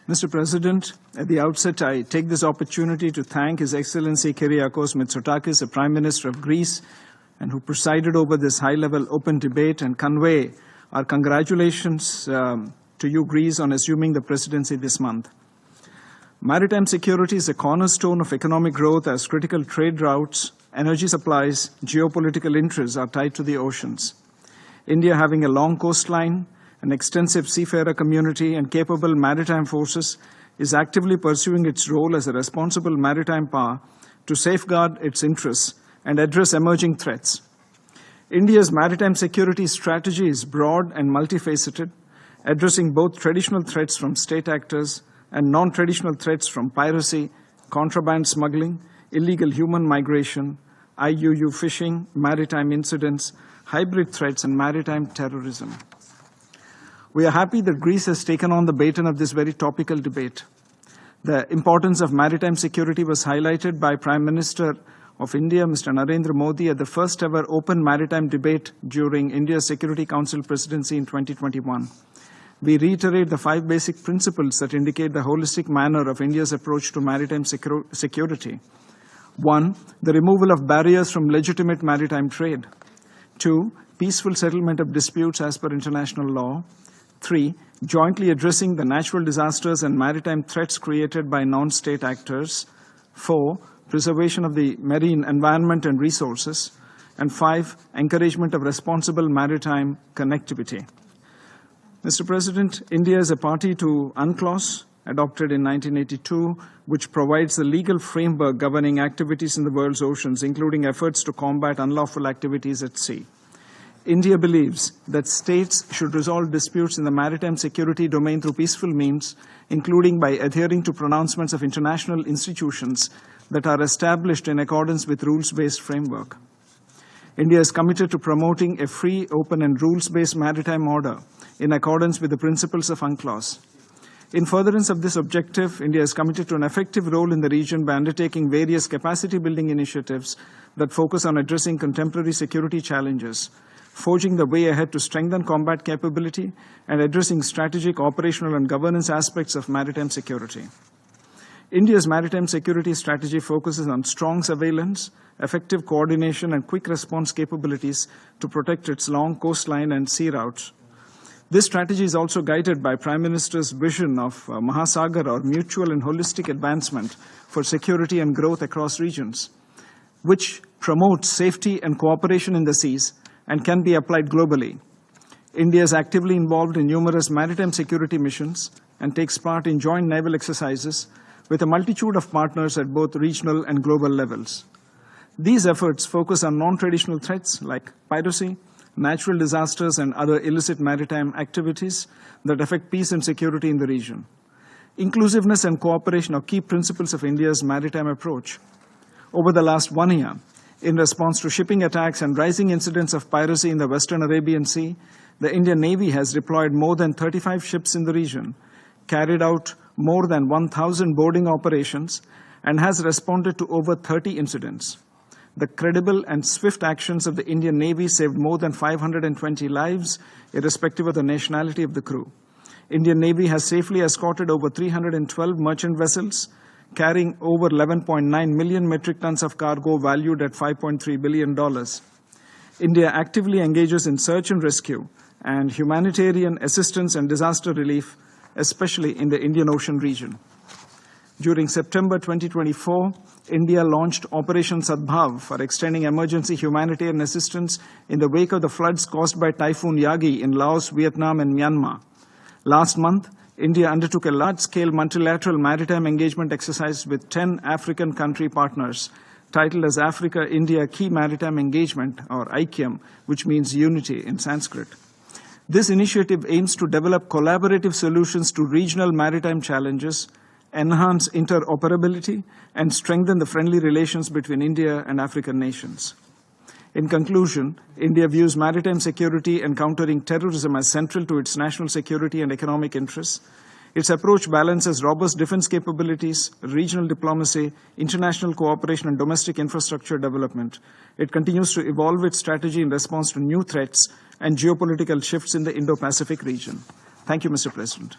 Mr. President, at the outset, I take this opportunity to thank His Excellency Kyriakos Mitsotakis, the Prime Minister of Greece, and who presided over this high-level open debate, and convey our congratulations to you, Greece, on assuming the presidency this month. Maritime security is a cornerstone of economic growth as critical trade routes, energy supplies, geopolitical interests are tied to the oceans. India, having a long coastline, an extensive seafarer community, and capable maritime forces, is actively pursuing its role as a responsible maritime power to safeguard its interests and address emerging threats. India's maritime security strategy is broad and multifaceted, addressing both traditional threats from state actors and non-traditional threats from piracy, contraband smuggling, illegal human migration, IUU fishing, maritime incidents, hybrid threats, and maritime terrorism. We are happy that Greece has taken on the baton of this very topical debate. The importance of maritime security was highlighted by Prime Minister of India, Mr. Narendra Modi, at the first ever open maritime debate during India's Security Council presidency in 2021. We reiterate the 5 basic principles that indicate the holistic manner of India's approach to maritime security. 1. The removal of barriers from legitimate maritime trade. 2. Peaceful settlement of disputes as per international law. 3. Jointly addressing the natural disasters and maritime threats created by non-state actors. 4. Preservation of the marine environment and resources. And 5. Encouragement of responsible maritime connectivity. Mr. President, India is a party to UNCLOS, adopted in 1982, which provides the legal framework governing activities in the world's oceans, including efforts to combat unlawful activities at sea. India believes that states should resolve disputes in the maritime security domain through peaceful means, including by adhering to pronouncements of international institutions that are established in accordance with rules-based framework. India is committed to promoting a free, open, and rules-based maritime order in accordance with the principles of UNCLOS. In furtherance of this objective, India is committed to an effective role in the region by undertaking various capacity-building initiatives that focus on addressing contemporary security challenges, forging the way ahead to strengthen combat capability, and addressing strategic, operational, and governance aspects of maritime security. India's maritime security strategy focuses on strong surveillance, effective coordination, and quick response capabilities to protect its long coastline and sea routes. This strategy is also guided by Prime Minister's vision of Mahasagar, or mutual and holistic advancement for security and growth across regions, which promotes safety and cooperation in the seas and can be applied globally. India is actively involved in numerous maritime security missions and takes part in joint naval exercises with a multitude of partners at both regional and global levels. These efforts focus on non-traditional threats like piracy, natural disasters, and other illicit maritime activities that affect peace and security in the region. Inclusiveness and cooperation are key principles of India's maritime approach. Over the last 1 year, in response to shipping attacks and rising incidents of piracy in the Western Arabian Sea, the Indian Navy has deployed more than 35 ships in the region, carried out more than 1,000 boarding operations, and has responded to over 30 incidents. The credible and swift actions of the Indian Navy saved more than 520 lives, irrespective of the nationality of the crew. Indian Navy has safely escorted over 312 merchant vessels, carrying over 11.9 million metric tons of cargo valued at $5.3 billion. India actively engages in search and rescue and humanitarian assistance and disaster relief, especially in the Indian Ocean region. During September 2024, India launched Operation Sadbhav for extending emergency humanitarian assistance in the wake of the floods caused by Typhoon Yagi in Laos, Vietnam, and Myanmar. Last month, India undertook a large-scale multilateral maritime engagement exercise with 10 African country partners, titled as Africa-India Key Maritime Engagement, or IKEM, which means unity in Sanskrit. This initiative aims to develop collaborative solutions to regional maritime challenges, enhance interoperability, and strengthen the friendly relations between India and African nations. In conclusion, India views maritime security and countering terrorism as central to its national security and economic interests. Its approach balances robust defense capabilities, regional diplomacy, international cooperation, and domestic infrastructure development. It continues to evolve its strategy in response to new threats and geopolitical shifts in the Indo-Pacific region. Thank you, Mr. President.